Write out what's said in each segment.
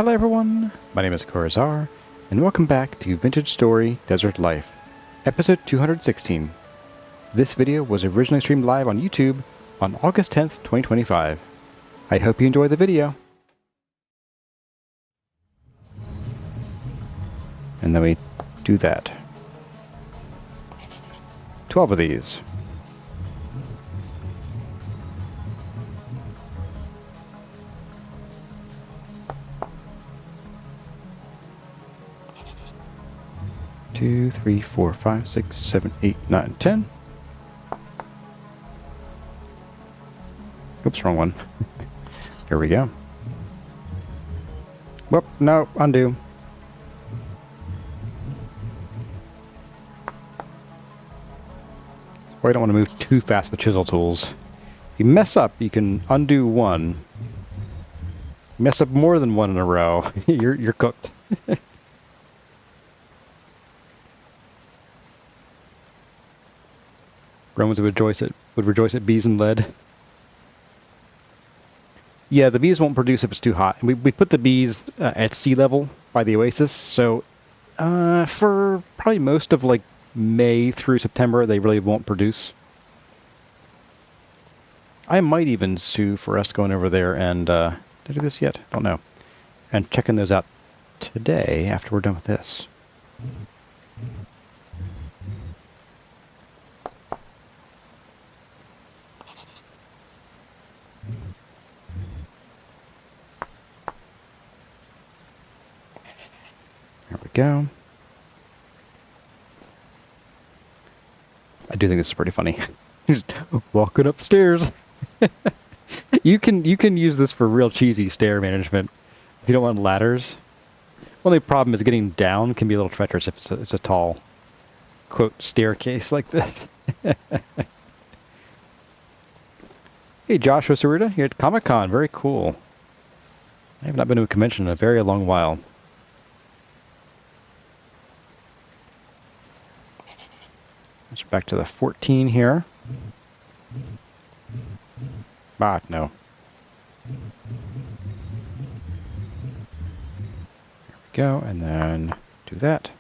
Hello everyone, my name is Corazar, and welcome back to Vintage Story Desert Life, episode 216. This video was originally streamed live on YouTube on August 10th, 2025. I hope you enjoy the video. And then we do that. 12 of these. Two, 3, 4, 5, 6, 7, 8, 9, 10. Oops, wrong one. Here we go. Whoop, no, undo. Well, I don't want to move too fast with chisel tools. If you mess up, you can undo one. Mess up more than one in a row, you're cooked. Romans would rejoice at bees and lead. Yeah, the bees won't produce if it's too hot. We put the bees at sea level by the oasis, so for probably most of like May through September, they really won't produce. I might even sue for us going over there and did I do this yet? Don't know. And checking those out today after we're done with this. There we go. I do think this is pretty funny. Just walking up the stairs. You can use this for real cheesy stair management if you don't want ladders. Only problem is getting down can be a little treacherous if it's a tall, quote, staircase like this. Hey, Joshua Sarita, here at Comic-Con. Very cool. I have not been to a convention in a very long while. Let's back to the 14 here. Ah, no. There we go, and then do that.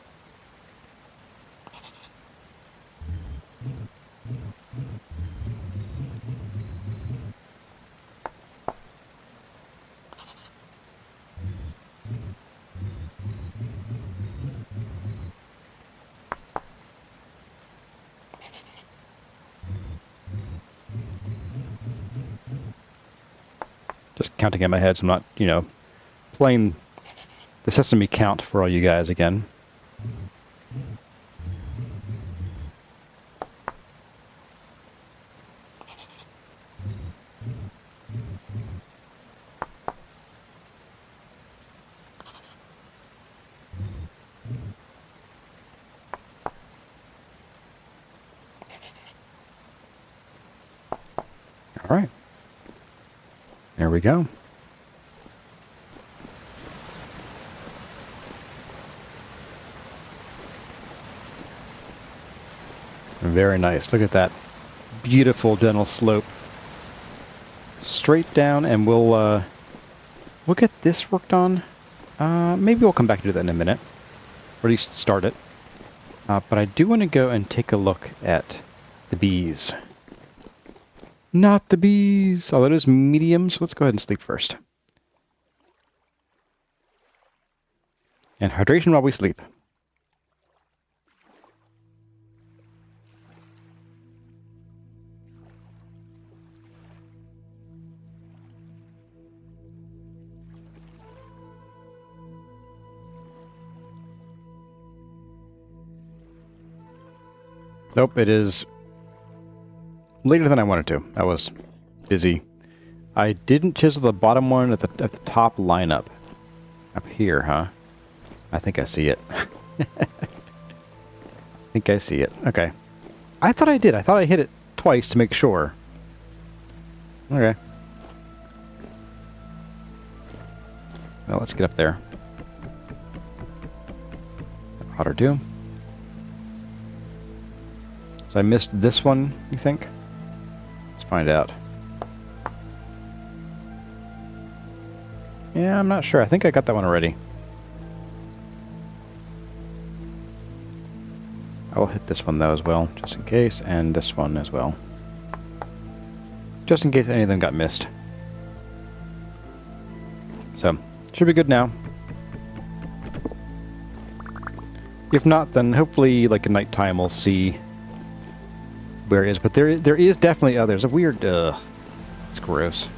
Just counting in my head, so I'm not, you know, playing the sesame count for all you guys again. All right. There we go. Very nice. Look at that beautiful gentle slope. Straight down, and we'll get this worked on. Maybe we'll come back to do that in a minute. Or at least start it. But I do want to go and take a look at the bees. Not the bees! Although it is medium, so let's go ahead and sleep first. And hydration while we sleep. Nope, it is later than I wanted to. I was busy. I didn't chisel the bottom one at the top lineup. Up here, huh? I think I see it. I think I see it. Okay. I thought I did. I thought I hit it twice to make sure. Okay. Well, let's get up there. Ought to do. So I missed this one, you think? Let's find out. Yeah, I'm not sure. I think I got that one already. I will hit this one though as well, just in case, and this one as well. Just in case any of them got missed. So, should be good now. If not, then hopefully, like at nighttime, we'll see where it is. But there is definitely there's a weird. It's gross.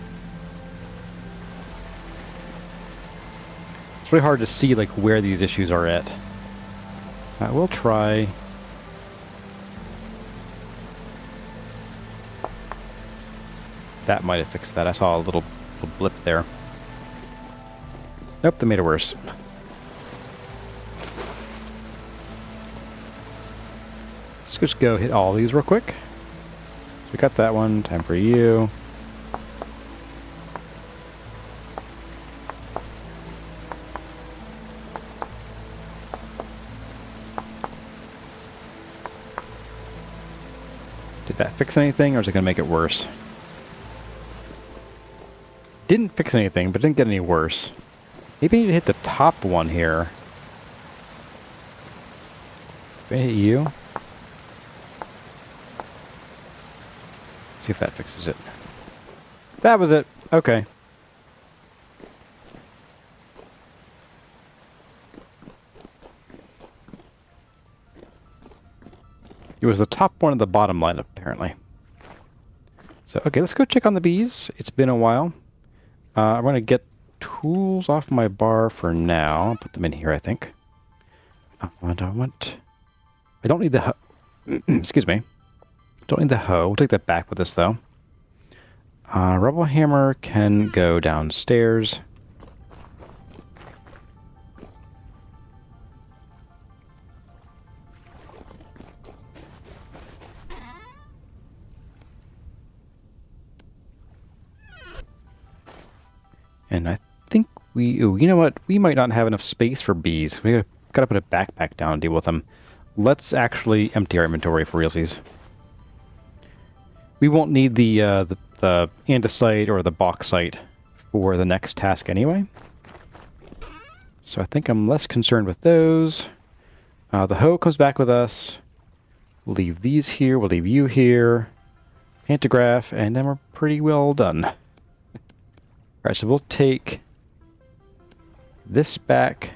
It's really hard to see like where these issues are at. We'll try. That might have fixed that. I saw a little blip there. Nope, that made it worse. Let's just go hit all these real quick. So we got that one. Time for you. Did that fix anything, or is it going to make it worse? Didn't fix anything, but didn't get any worse. Maybe I need to hit the top one here. Did I hit you? See if that fixes it. That was it. Okay. It was the top one of the bottom line, apparently. So, okay, let's go check on the bees. It's been a while. I'm going to get tools off my bar for now. I'll put them in here, I think. I don't need the excuse me. Don't need the hoe. We'll take that back with us, though. Rubble hammer can go downstairs. And I think you know what? We might not have enough space for bees. We gotta put a backpack down and deal with them. Let's actually empty our inventory for realsies. We won't need the andesite or the bauxite for the next task anyway. So I think I'm less concerned with those. The hoe comes back with us. We'll leave these here. We'll leave you here. Pantograph, and then we're pretty well done. Alright, so we'll take this back.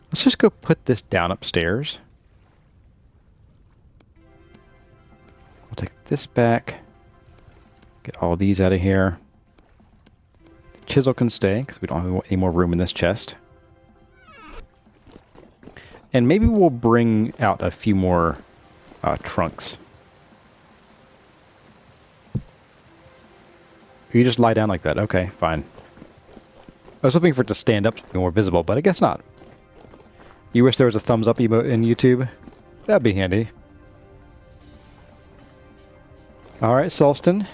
Let's just go put this down upstairs. We'll take this back. Get all these out of here. Chisel can stay, because we don't have any more room in this chest. And maybe we'll bring out a few more trunks. You just lie down like that. Okay, fine. I was hoping for it to stand up to be more visible, but I guess not. You wish there was a thumbs up emote in YouTube? That'd be handy. Alright, Sulston.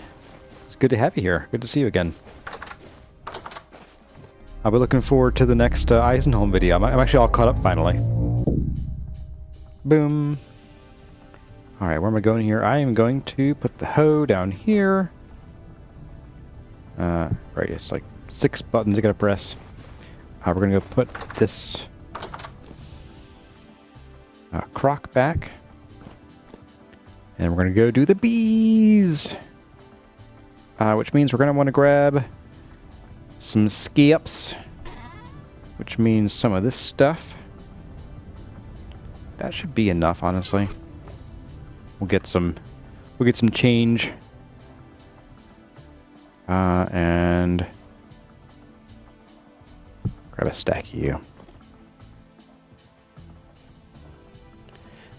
It's good to have you here. Good to see you again. I'll be looking forward to the next Eisenholm video. I'm actually all caught up finally. Boom. Alright, where am I going here? I am going to put the hoe down here. Right, it's like 6 buttons I gotta press. We're gonna go put this crock back. And we're gonna go do the bees! Which means we're gonna want to grab some skips. Which means some of this stuff. That should be enough, honestly. We'll get some change. And grab a stack of you.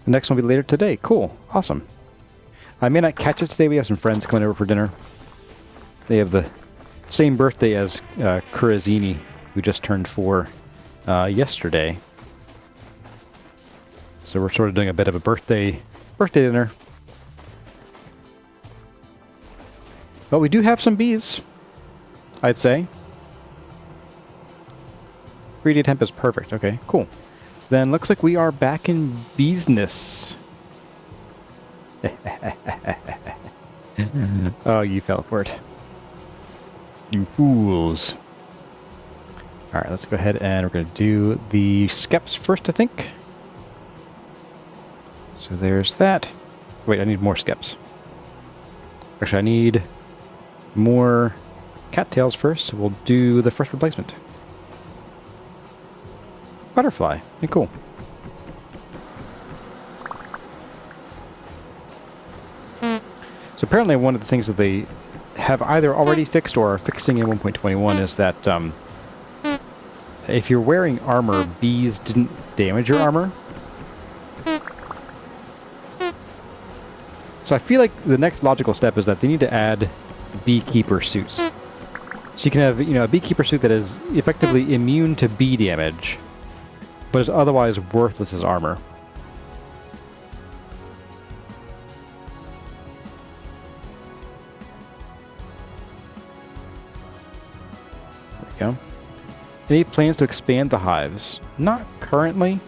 The next one will be later today. Cool. Awesome. I may not catch it today. We have some friends coming over for dinner. They have the same birthday as Curazini, who just turned 4 yesterday. So we're sort of doing a bit of a birthday dinner. But we do have some bees, I'd say. 3D temp is perfect. Okay, cool. Then looks like we are back in business. Oh, you fell for it. You fools. All right, let's go ahead and we're going to do the skeps first, I think. So there's that. Wait, I need more skeps. Actually, I need more cattails first, so we'll do the first replacement. Butterfly. Hey, cool. So apparently one of the things that they have either already fixed or are fixing in 1.21 is that if you're wearing armor, bees didn't damage your armor. So I feel like the next logical step is that they need to add beekeeper suits. So you can have, you know, a beekeeper suit that is effectively immune to bee damage, but is otherwise worthless as armor. There we go. Any plans to expand the hives? Not currently,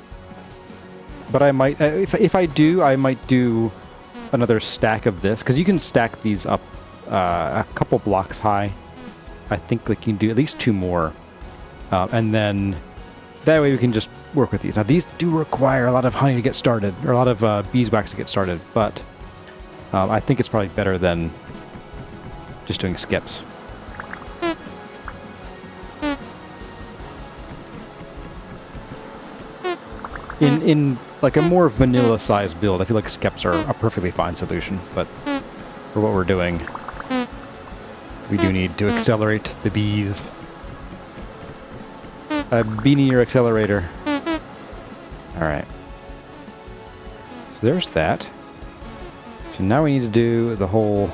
but I might. If I do, I might do another stack of this, because you can stack these up a couple blocks high. I think like you can do at least 2 more, and then that way we can just work with these. Now these do require a lot of honey to get started, or a lot of beeswax to get started, but I think it's probably better than just doing skips. In like a more vanilla size build, I feel like skips are a perfectly fine solution, but for what we're doing, we do need to accelerate the bees. A beanier accelerator. Alright. So there's that. So now we need to do the whole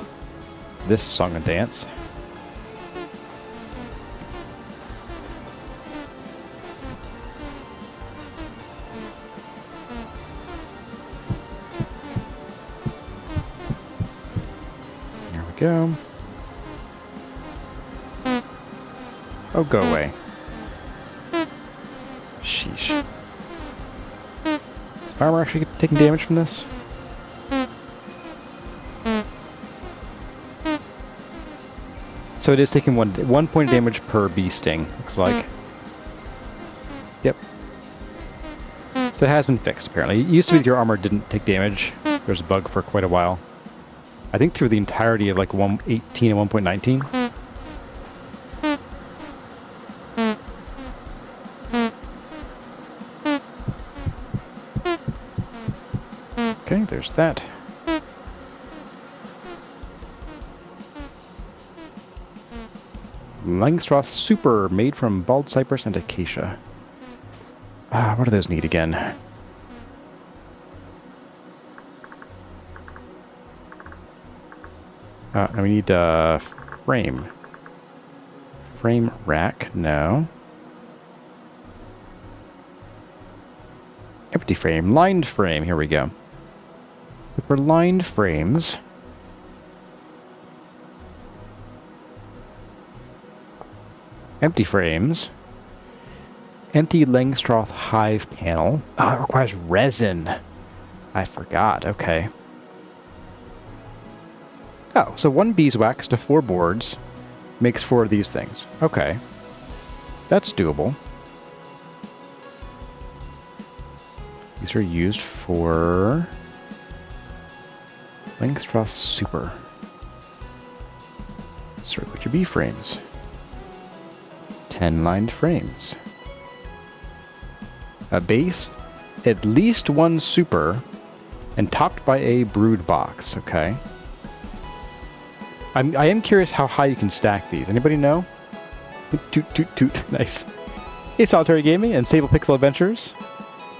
this song and dance. There we go. Oh, go away. Sheesh. Is Farmer actually taking damage from this? So it is taking one point of damage per bee sting, looks like. Yep. So that has been fixed, apparently. It used to be that your armor didn't take damage. There was a bug for quite a while. I think through the entirety of like 1.18 and 1.19. Okay, there's that. Langstroth Super, made from bald cypress and acacia. What do those need again? Now we need frame. Frame rack, no. Empty frame, lined frame, here we go. So for lined frames, empty frames, empty Langstroth hive panel. Ah, it requires resin. I forgot, okay. Oh, so 1 beeswax to 4 boards makes 4 of these things. Okay. That's doable. These are used for Langstroth Super. Sort with your bee frames. 10 lined frames. A base, at least 1 super, and topped by a brood box. Okay. I am curious how high you can stack these. Anybody know? Toot, toot, toot. Nice. Hey, Solitary Gaming and Sable Pixel Adventures.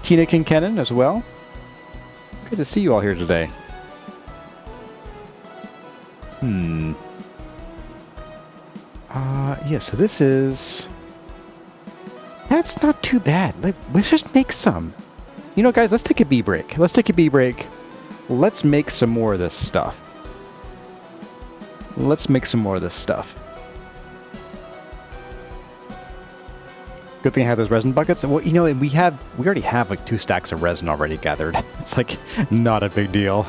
Tina Kincannon as well. Good to see you all here today. Yeah, so this is... That's not too bad. Let's just make some. You know, guys, let's take a bee break. Let's take a bee break. Let's make some more of this stuff. Let's make some more of this stuff. Good thing I have those resin buckets. Well, you know, we already have like 2 stacks of resin already gathered. It's like not a big deal.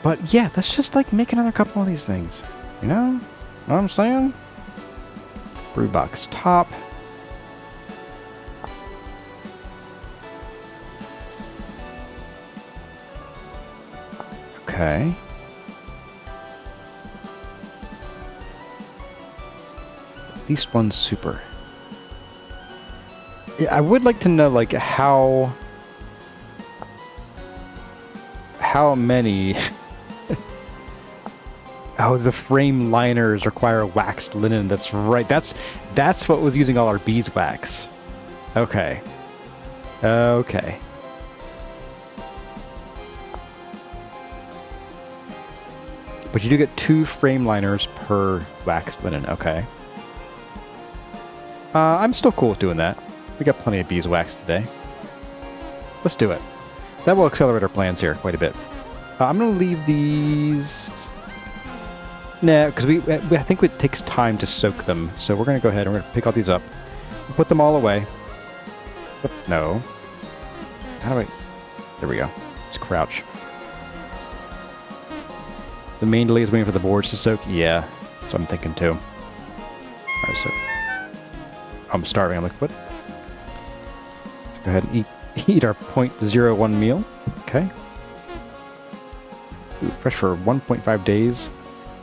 But yeah, let's just like make another couple of these things. You know what I'm saying? Brood box top. Okay. At least one super. Yeah, I would like to know, like, how many... Oh, the frame liners require waxed linen. That's right. That's what was using all our beeswax. Okay. Okay. But you do get 2 frame liners per waxed linen. Okay. I'm still cool with doing that. We got plenty of beeswax today. Let's do it. That will accelerate our plans here quite a bit. I'm going to leave these... Nah, because I think it takes time to soak them. So we're going to go ahead and we're going to pick all these up. Put them all away. No. How do I... There we go. Let's crouch. The main delay is waiting for the boards to soak? Yeah. That's what I'm thinking too. Alright, so... I'm starving. I'm like, what? Let's go ahead and eat our 0.01 meal. Okay. Ooh, fresh for 1.5 days.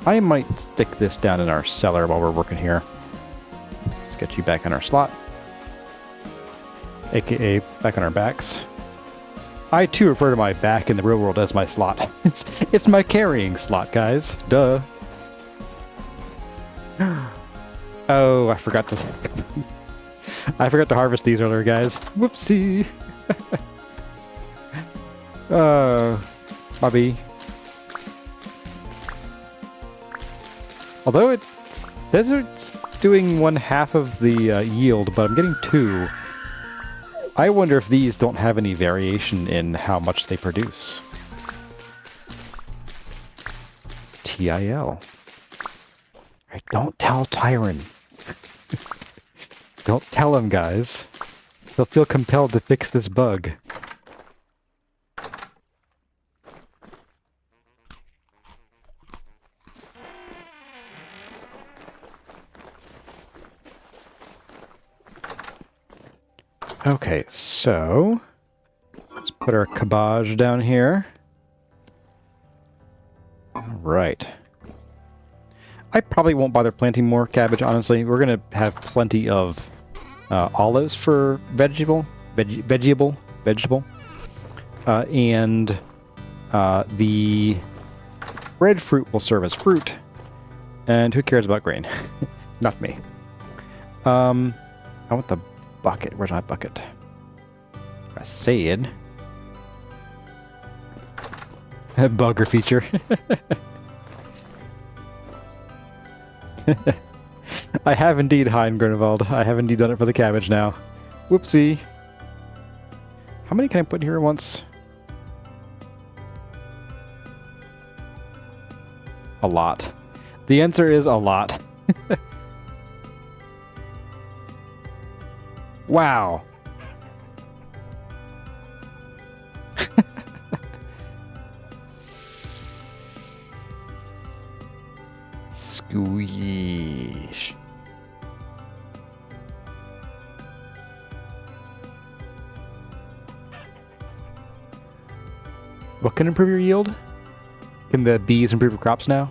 I might stick this down in our cellar while we're working here. Let's get you back on our slot. AKA back on our backs. I too refer to my back in the real world as my slot. It's my carrying slot, guys. Duh. Oh, I forgot to harvest these earlier, guys. Whoopsie. Bobby. Although it says it's doing 1/2 of the yield, but I'm getting 2. I wonder if these don't have any variation in how much they produce. TIL. Right, don't tell Tyron. Don't tell him, guys. He'll feel compelled to fix this bug. Okay, so let's put our cabbage down here. All right. I probably won't bother planting more cabbage, honestly. We're going to have plenty of olives for vegetable. And the breadfruit will serve as fruit. And who cares about grain? Not me. I want the bucket. Where's my bucket? I said. A bugger feature. I have indeed, Hein Grunewald. I have indeed done it for the cabbage now. Whoopsie. How many can I put in here at once? A lot. The answer is a lot. Wow. Squeeze. What can improve your yield? Can the bees improve your crops now?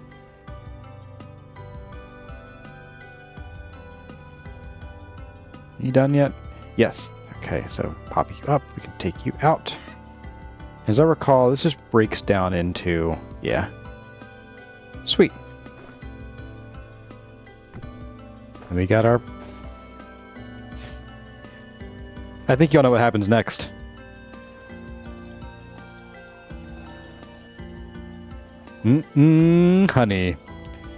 You done yet? Yes. Okay, so pop you up. We can take you out. As I recall, this just breaks down into... Yeah. Sweet. And we got our... I think y'all know what happens next. Honey.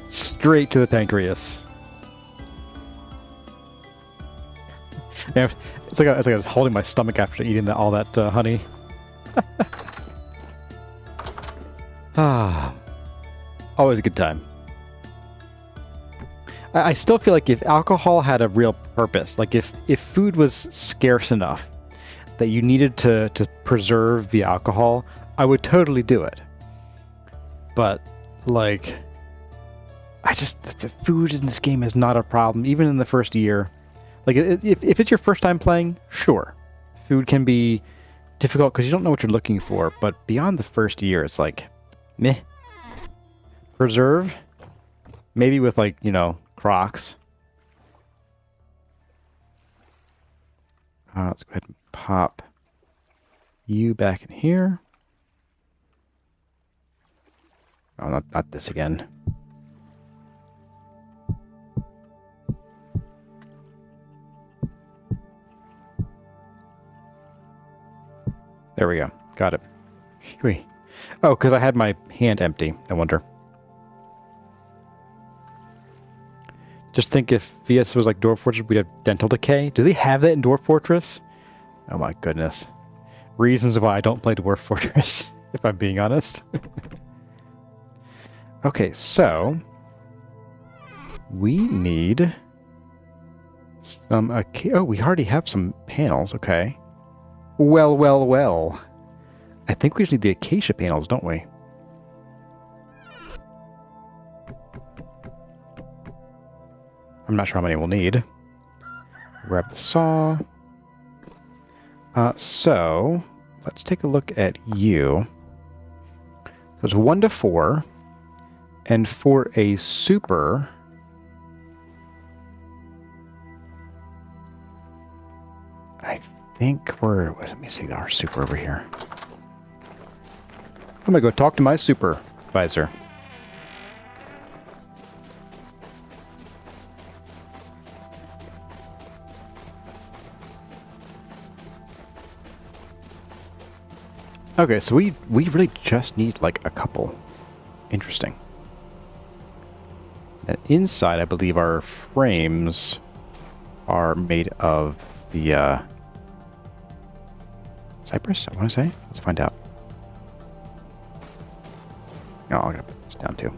Straight to the pancreas. Yeah, it's like I was holding my stomach after eating all that honey. Always a good time. I still feel like if alcohol had a real purpose, like if food was scarce enough that you needed to preserve the alcohol, I would totally do it. But, like, the food in this game is not a problem, even in the first year. Like, if it's your first time playing, sure. Food can be difficult because you don't know what you're looking for, but beyond the first year, it's like, Meh. Preserve. Maybe with, like, you know, Crocs. Let's go ahead and pop you back in here. Oh, not this again. There we go. Got it. Whee. Oh, because I had my hand empty. I wonder. Just think if VS was like Dwarf Fortress, we'd have dental decay. Do they have that in Dwarf Fortress? Oh my goodness. Reasons why I don't play Dwarf Fortress, if I'm being honest. Okay, so we need some... oh, we already have some panels. Okay. Well, well, well. I think we just need the acacia panels, don't we? I'm not sure how many we'll need. Grab the saw. So, let's take a look at you. So it's 1 to 4. And for a super... I think we're... Let me see our super over here. I'm going to go talk to my supervisor. Okay, so we really just need, like, a couple. Interesting. And inside, I believe our frames are made of the, cypress, I want to say? Let's find out. Oh, I'm gonna put this down, too.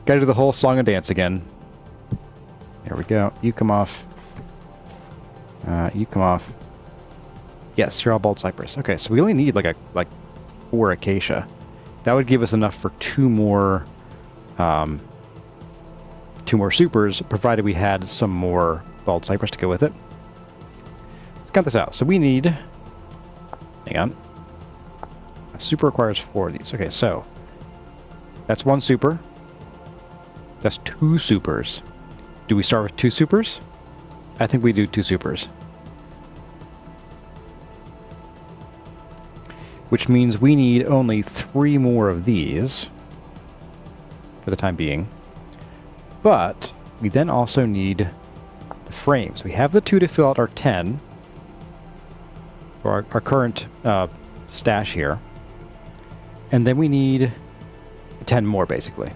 Gotta do the whole song and dance again. There we go. You come off. You come off. Yes, you're all bald cypress. Okay, so we only need like 4 acacia. That would give us enough for 2 more supers, provided we had some more bald cypress to go with it. Let's count this out. So we need... Hang on. A super requires 4 of these. Okay, so that's 1 super. That's 2 supers. Do we start with 2 supers? I think we do 2 supers. Which means we need only 3 more of these for the time being. But we then also need the frames. We have the 2 to fill out our 10, or our current stash here. And then we need 10 more, basically.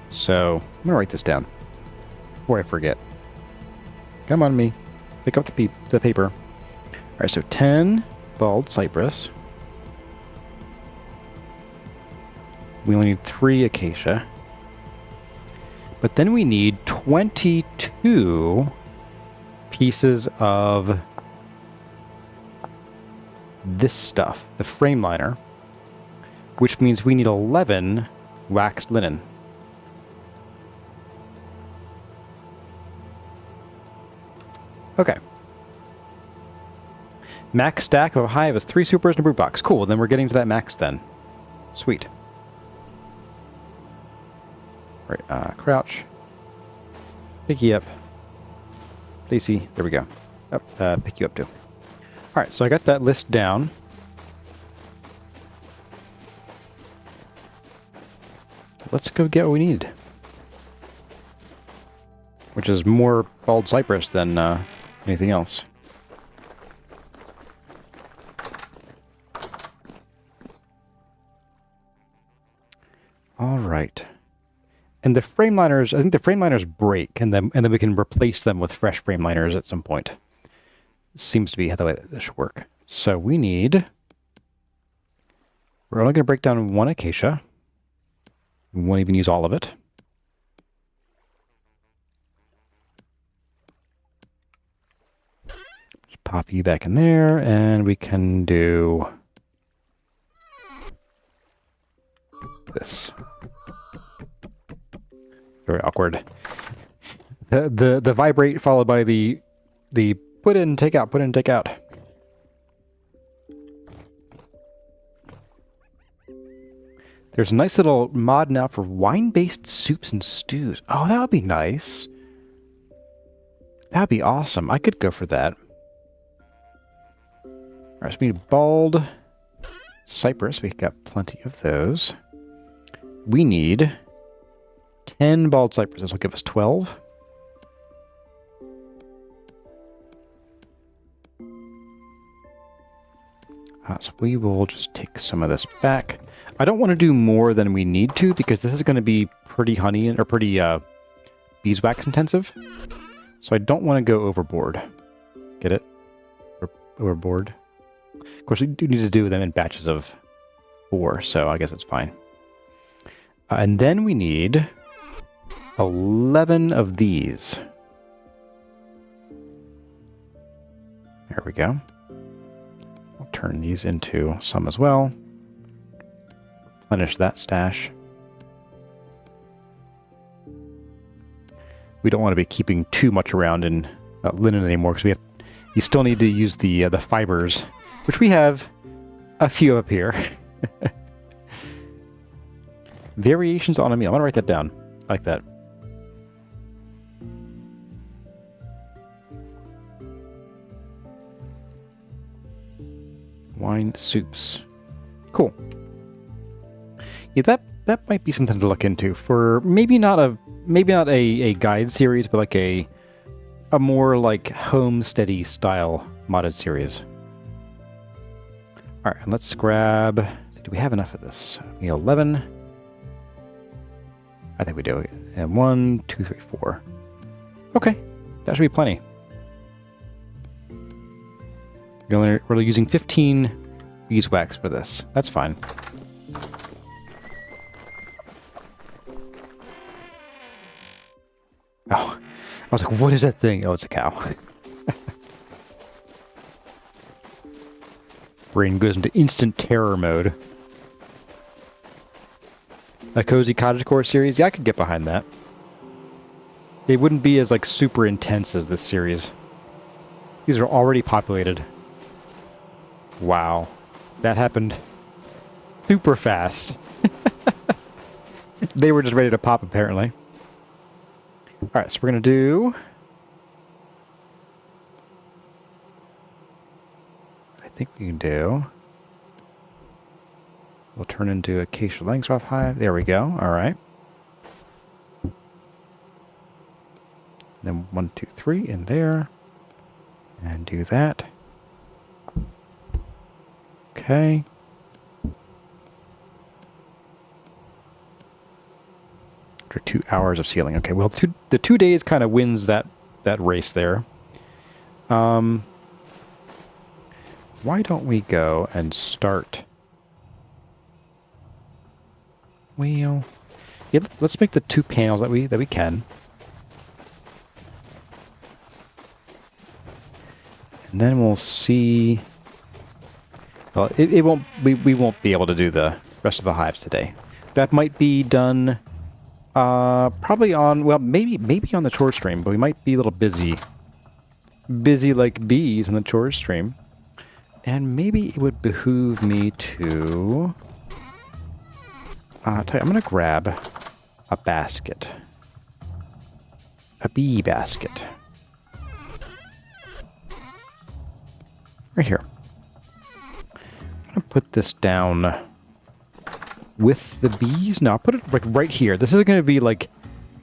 So, I'm going to write this down before I forget. Come on, me. Pick up the paper. Alright, so 10 bald cypress. We only need 3 acacia. But then we need 22 pieces of this stuff, the frame liner, which means we need 11 waxed linen. Okay. Max stack of a hive is 3 supers and a brute box. Cool, then we're getting to that max then. Sweet. Right, crouch. Pick you up. Lacey, there we go. Oh, pick you up too. Alright, so I got that list down. Let's go get what we need. Which is more bald cypress than anything else. Alright. And the frame liners, I think the frame liners break, and then we can replace them with fresh frame liners at some point. Seems to be the way that this should work. So we need... We're only going to break down 1 acacia. We won't even use all of it. Just pop you back in there, and we can do... this. Very awkward. The vibrate followed by the put in, take out, put in, take out. There's a nice little mod now for wine-based soups and stews. Oh, that would be nice. That would be awesome. I could go for that. All right, so we need bald cypress. We got plenty of those. We need 10 bald cypresses. This will give us 12. So we will just take some of this back. I don't want to do more than we need to because this is going to be pretty honey or pretty beeswax intensive. So I don't want to go overboard. Get it? Overboard. Of course, we do need to do them in batches of 4, so I guess it's fine. And then we need 11 of these. There we go. I'll turn these into some as well. Replenish that stash. We don't want to be keeping too much around in linen anymore because you still need to use the fibers, which we have a few up here. Variations on a meal. I'm gonna write that down like that. Wine soups. Cool. Yeah, that might be something to look into for maybe not a guide series, but like a more like homesteady style modded series. All right, and let's grab. Do we have enough of this? We need 11. I think we do. And 1, 2, 3, 4. Okay, that should be plenty. We're using 15 beeswax for this. That's fine. Oh, I was like, what is that thing? Oh, it's a cow. Brain goes into instant terror mode. A cozy cottagecore series? Yeah, I could get behind that. It wouldn't be as like super intense as this series. These are already populated. Wow. That happened super fast. They were just ready to pop, apparently. Alright, so we're going to do... I think we can do... We'll turn into acacia Langstroth hive. There we go. Alright. Then 1, 2, 3 in there. And do that. Okay. After 2 hours of sealing. Okay, well, the 2 days kind of wins that race there. Why don't we go and start? Well, yeah, let's make the 2 panels that we can. And then we'll see. Well, it won't. We won't be able to do the rest of the hives today. That might be done. Probably on. Well, maybe on the chore stream, but we might be a little busy. Busy like bees in the chore stream, and maybe it would behoove me to. I'm gonna grab a basket, a bee basket, right here. I'm gonna put this down with the bees. No, I'll put it like right here. This is gonna be like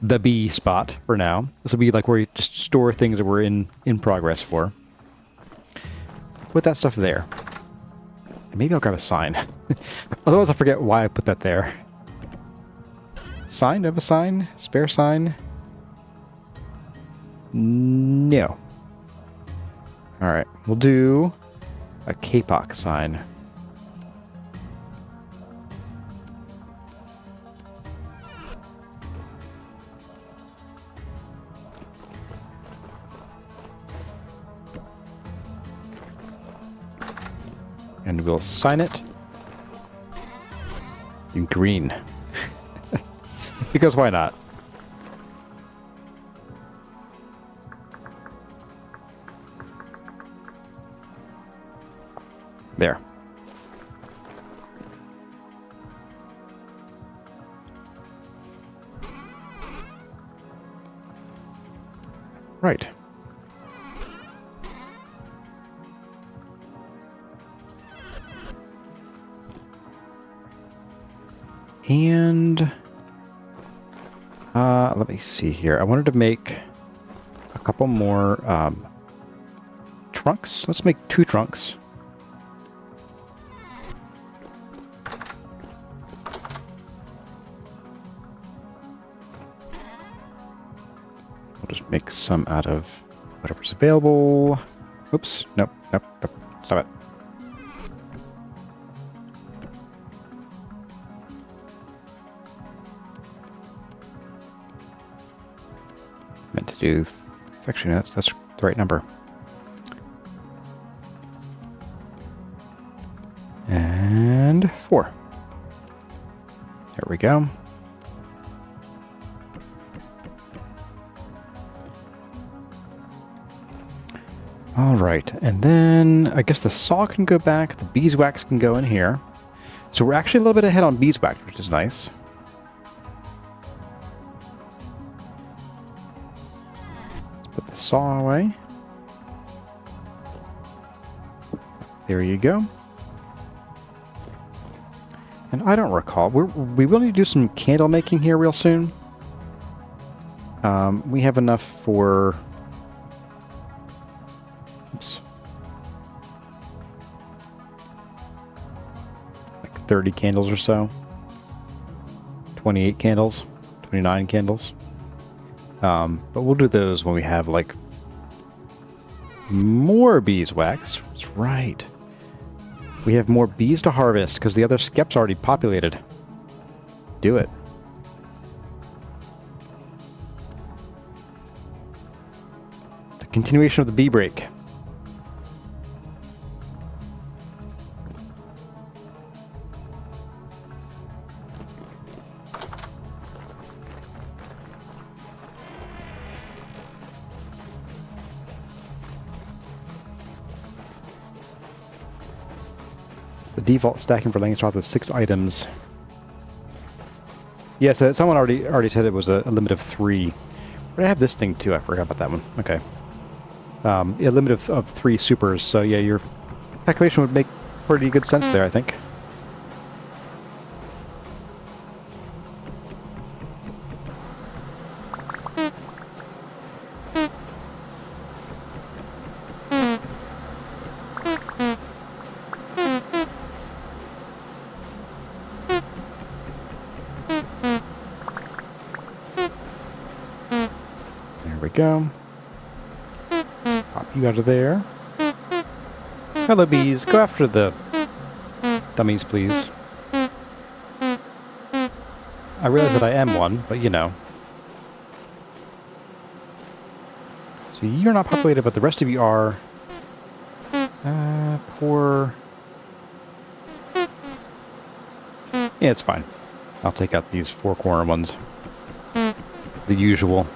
the bee spot for now. This will be like where you just store things that we're in progress for. Put that stuff there. And maybe I'll grab a sign. Otherwise I'll forget why I put that there. Sign? Do I have a sign? Spare sign? No. Alright, we'll do a kapok sign. And we'll sign it in green. Because why not? There. Right. And let me see here. I wanted to make a couple more trunks. Let's make 2 trunks. We'll just make some out of whatever's available. Oops. Nope. Nope. Nope. Stop it. Meant to do... Actually, no, that's the right number. And 4. There we go. All right, and then I guess the saw can go back, the beeswax can go in here. So we're actually a little bit ahead on beeswax, which is nice. Let's put the saw away. There you go. And I don't recall, we will need to do some candle making here real soon. We have enough for... Oops. Like 30 candles or so. 28 candles. 29 candles. But we'll do those when we have, like, more beeswax. That's right. We have more bees to harvest because the other skep's already populated. Do it. The continuation of the bee break. The default stacking for Langstroth is 6 items. Yeah, so someone already said it was a limit of 3. But I have this thing too. I forgot about that one. Okay. A limit of 3 supers. So yeah, your calculation would make pretty good sense there, I think. Go. Pop you out of there. Hello, bees. Go after the dummies, please. I realize that I am one, but you know. So you're not populated, but the rest of you are. Poor. Yeah, it's fine. I'll take out these 4-corner ones. The usual.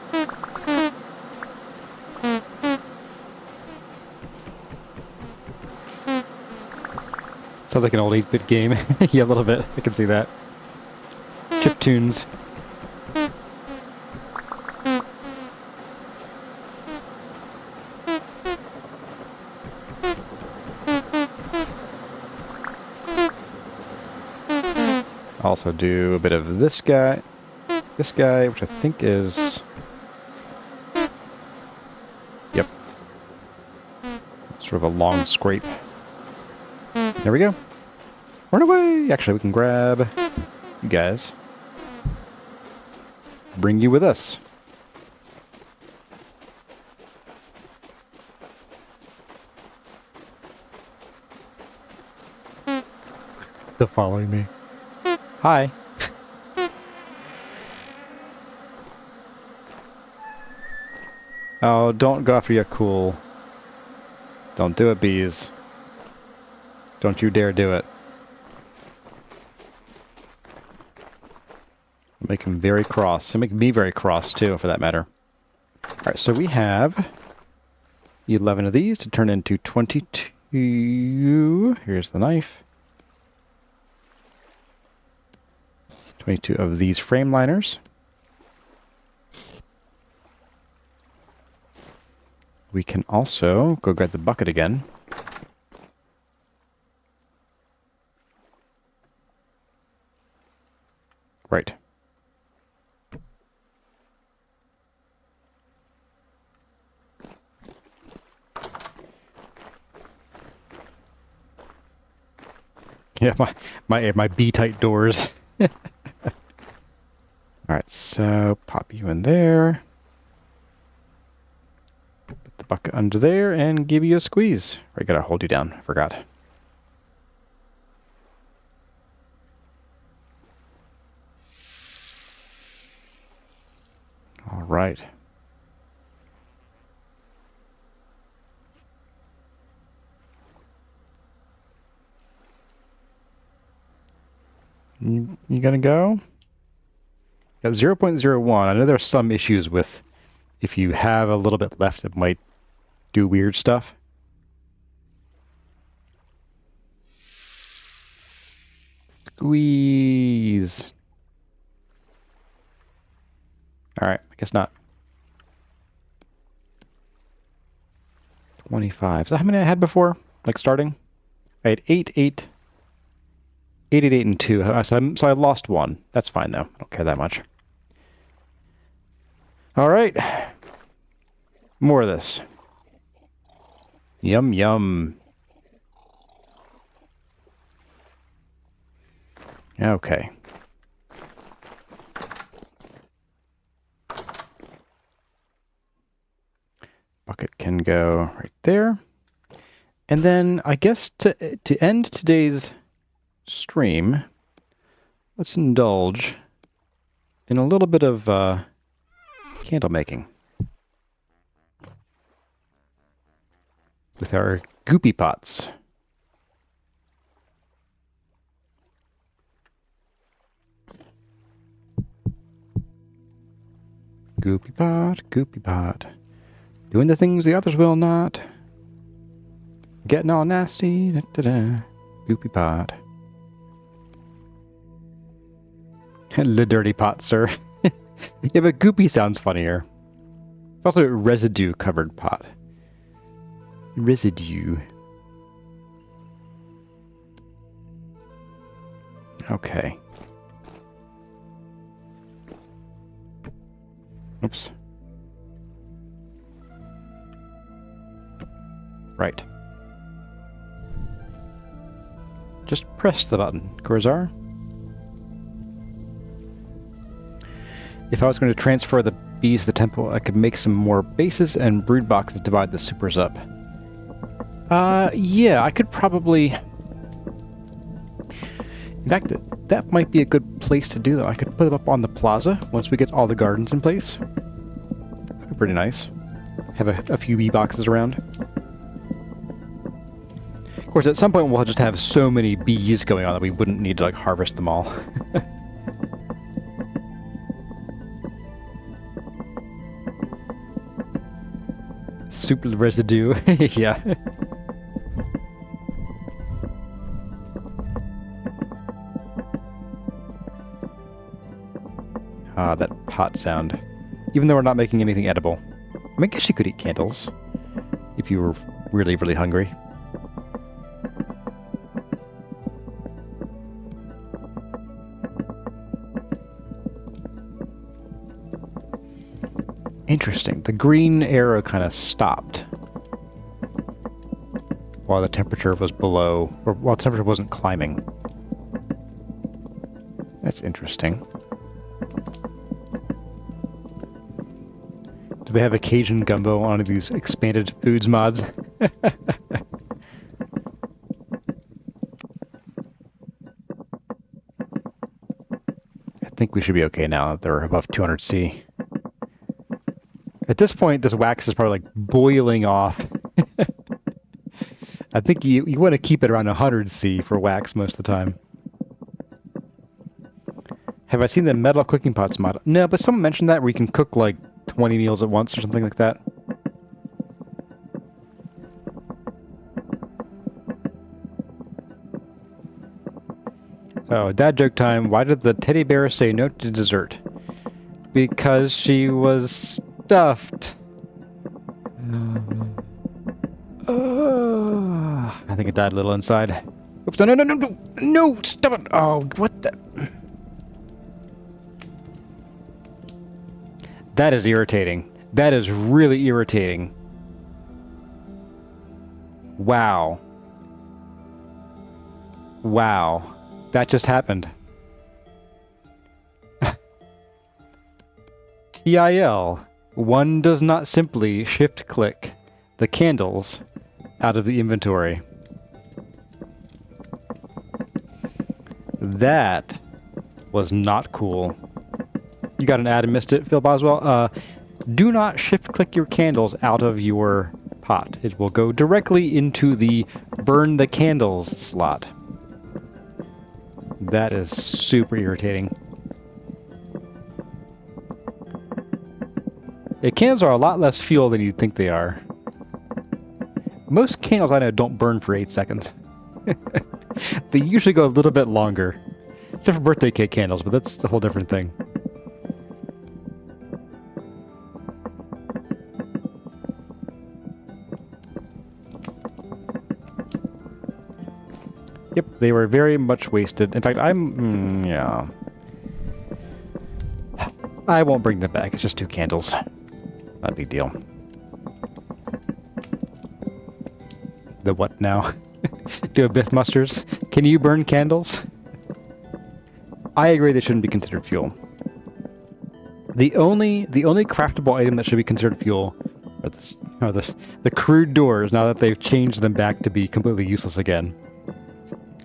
Sounds like an old 8-bit game. Yeah, a little bit. I can see that. Chip tunes. Also do a bit of this guy, which I think is... Yep. Sort of a long scrape. There we go. Run away! Actually, we can grab you guys. Bring you with us. They're following me. Hi. Oh, don't go after your cool. Don't do it, bees. Don't you dare do it. Make him very cross. And make me very cross, too, for that matter. Alright, so we have 11 of these to turn into 22. Here's the knife. 22 of these frame liners. We can also go grab the bucket again. Right. Yeah, my B-tight doors. All right, so pop you in there. Put the bucket under there and give you a squeeze. I gotta hold you down. I forgot. All right. You gonna go? Got 0.01. I know there's some issues with if you have a little bit left, it might do weird stuff. Squeeze. All right, I guess not. 25. Is that how many I had before? Like starting? I had 8, 8, 8, 8, 8, and 2. So I lost 1. That's fine, though. I don't care that much. All right. More of this. Yum, yum. Okay. Bucket can go right there. And then I guess to end today's stream, let's indulge in a little bit of candle making with our goopy pots. Goopy pot, goopy pot. Doing the things the others will not. Getting all nasty. Da, da, da. Goopy pot. The dirty pot, sir. Yeah, but goopy sounds funnier. It's also a residue-covered pot. Residue. Okay. Oops. Right. Just press the button, Corzar. If I was going to transfer the bees to the temple, I could make some more bases and brood boxes to divide the supers up. Yeah, I could probably... In fact, that might be a good place to do that. I could put them up on the plaza once we get all the gardens in place. That'd be pretty nice. Have a few bee boxes around. Of course, at some point we'll just have so many bees going on that we wouldn't need to, like, harvest them all. Super residue, yeah. Ah, that pot sound. Even though we're not making anything edible. I mean, I guess you could eat candles if you were really, really hungry. Interesting. The green arrow kind of stopped while the temperature was below, or while the temperature wasn't climbing. That's interesting. Do they have a Cajun gumbo on these expanded foods mods? I think we should be okay now that they're above 200C. At this point, this wax is probably like boiling off. I think you want to keep it around 100C for wax most of the time. Have I seen the metal cooking pots mod? No, but someone mentioned that where you can cook like 20 meals at once or something like that. Oh, dad joke time. Why did the teddy bear say no to dessert? Because she was stuffed. think it died a little inside. Oops, no, no, no, no, no, no, stop it. Oh, what the? That is irritating. That is really irritating. Wow. Wow. That just happened. TIL. One does not simply shift-click the candles out of the inventory. That was not cool. You got an ad and missed it, Phil Boswell. Do not shift-click your candles out of your pot. It will go directly into the burn the candles slot. That is super irritating. Yeah, candles are a lot less fuel than you'd think they are. Most candles I know don't burn for 8 seconds. They usually go a little bit longer. Except for birthday cake candles, but that's a whole different thing. Yep, they were very much wasted. In fact, yeah. I won't bring them back. It's just 2 candles. Not a big deal. The what now? Do a Mythbusters? Can you burn candles? I agree they shouldn't be considered fuel. The only craftable item that should be considered fuel are the crude doors, now that they've changed them back to be completely useless again.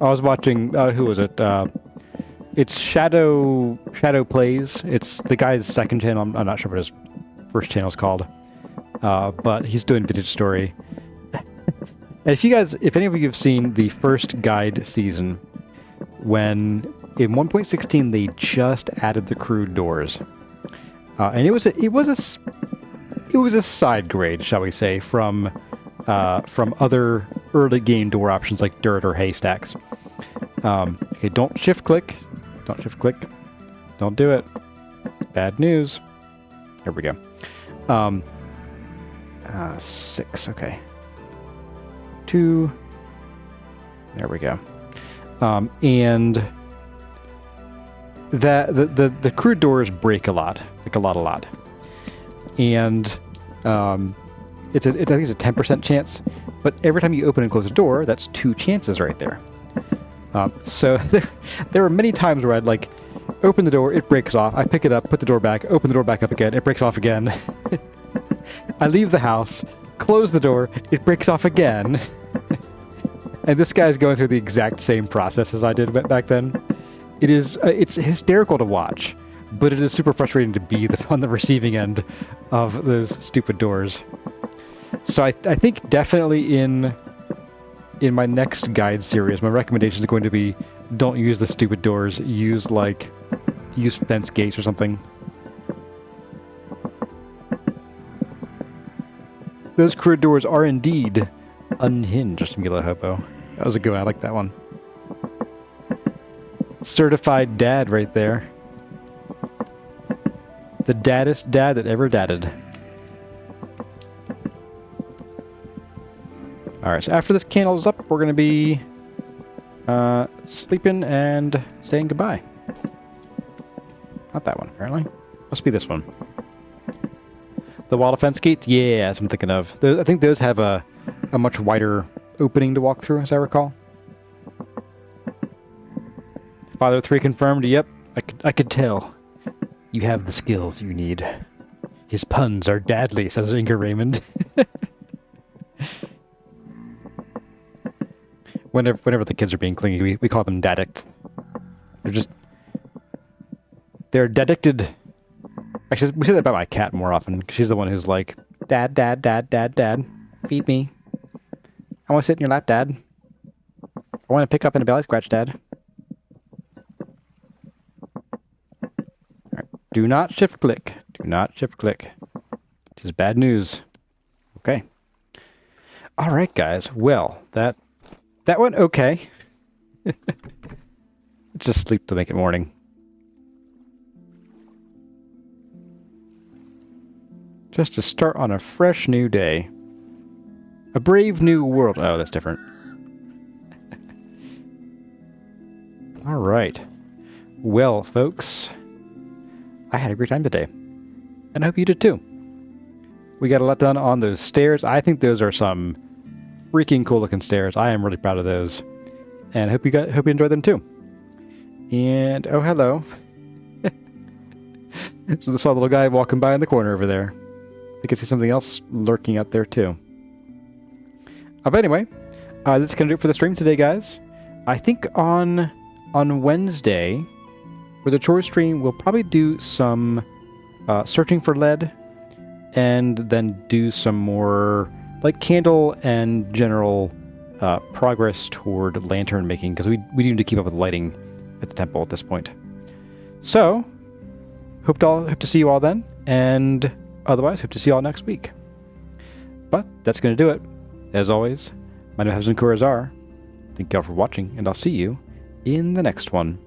I was watching, who was it? It's Shadow Plays. It's the guy's second channel. I'm not sure what his first channel is called. But he's doing Vintage Story. And if any of you have seen the first guide season, when in 1.16 they just added the crude doors, and it was a side grade, shall we say, from other early game door options like dirt or haystacks. Okay, don't shift click. Don't shift click. Don't do it. Bad news. There we go. 6. Okay. 2. There we go. And the crude doors break a lot, like a lot. And I think it's a 10% chance, but every time you open and close a door, that's 2 chances right there. So there are many times where I'd like open the door, it breaks off, I pick it up, put the door back, open the door back up again, it breaks off again. I leave the house, close the door, it breaks off again. And this guy's going through the exact same process as I did back then. It's hysterical to watch, but it is super frustrating to be on the receiving end of those stupid doors. So I think definitely in my next guide series, my recommendation is going to be don't use the stupid doors. Use fence gates or something. Those crude doors are indeed unhinged, Mila Hobo. That was a good one. I like that one. Certified dad right there. The daddest dad that ever dadded. Alright, so after this candle is up, we're going to be sleeping and saying goodbye. Not that one, apparently. Must be this one. The wall fence gates? Yeah, that's what I'm thinking of. I think those have a much wider opening to walk through, as I recall. Father 3 confirmed. Yep, I could tell. You have the skills you need. His puns are dadly, says Inga Raymond. Whenever the kids are being clingy, we call them daddicts. They're daddicted. Actually, we say that about my cat more often. She's the one who's like, Dad, Dad, Dad, Dad, Dad, feed me. I want to sit in your lap, Dad. I want to pick up in a belly scratch, Dad. Right. Do not shift click. Do not shift click. This is bad news. Okay. All right, guys. Well, that went okay. Just sleep to make it morning. Just to start on a fresh new day. A brave new world. Oh, that's different. right. Well, folks, I had a great time today, and I hope you did too. We got a lot done on those stairs. I think those are some freaking cool looking stairs. I am really proud of those, and hope you enjoyed them too. And oh, hello. So I saw a little guy walking by in the corner over there. I think I see something else lurking out there too. But anyway, that's gonna do it for the stream today, guys. I think on Wednesday, for the chore stream, we'll probably do some searching for lead, and then do some more like candle and general progress toward lantern making, because we need to keep up with lighting at the temple at this point. So, hope to see you all then, and otherwise, hope to see you all next week. But that's going to do it. As always, my name is Hazan Kurazar. Thank you all for watching, and I'll see you in the next one.